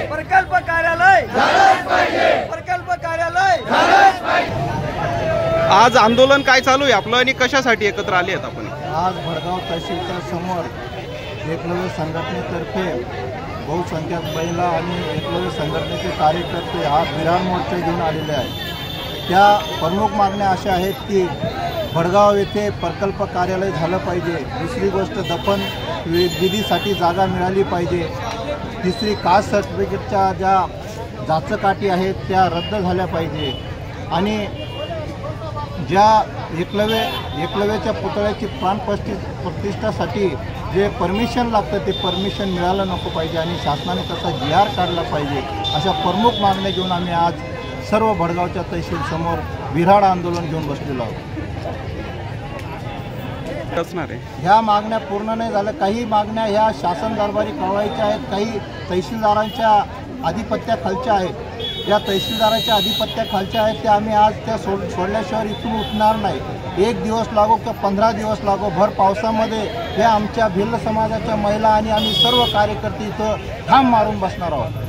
प्रकल्प कार्यालय प्रकल्प कार्यालय। आज आंदोलन काय चालू आहे आपलं आणि कशासाठी एकत्र आले आहेत आपण? आज भडगाव तहसीलच्या समोर एकलव्य संघटनेतर्फे बहुसंख्याक महिला आणि एकलव्य संघटनेचे कार्यकर्ते हा विरार मोर्चा घेऊन आलेले आहेत। त्या प्रमुख मागण्या अशा आहेत की भडगाव येथे प्रकल्प कार्यालय झालं पाहिजे। दुसरी गोष्ट दफन विधीसाठी जागा मिळाली पाहिजे। तिसरी कास्ट सर्टिफिकेटच्या ज्या जाचकाठी आहेत त्या रद्द झाल्या पाहिजे आणि ज्या एकलव्याच्या पुतळ्याची प्राणप्रतिष्ठासाठी जे परमिशन लागतं ते परमिशन मिळालं नको पाहिजे आणि शासनाने तसा GR काढला पाहिजे। अशा प्रमुख मागण्या घेऊन आम्ही आज सर्व भडगावच्या तहसील समोर विराड आंदोलन घेऊन बसलेलो आहोत। ह्या मागण्या पूर्ण नाही झाल्या। काही मागण्या ह्या शासन दरबारी कळवायच्या आहेत, काही तहसीलदारांच्या आधिपत्याखालच्या आहेत। ज्या तहसीलदाराच्या आधिपत्याखालच्या आहेत त्या आम्ही आज त्या सोडल्याशिवाय इथून उठणार नाही। 1 दिवस लागो किंवा 15 दिवस लागो, भर पावसामध्ये या आमच्या भिल्ल समाजाच्या महिला आणि आम्ही सर्व कार्यकर्ते इथं ठाम मारून बसणार आहोत।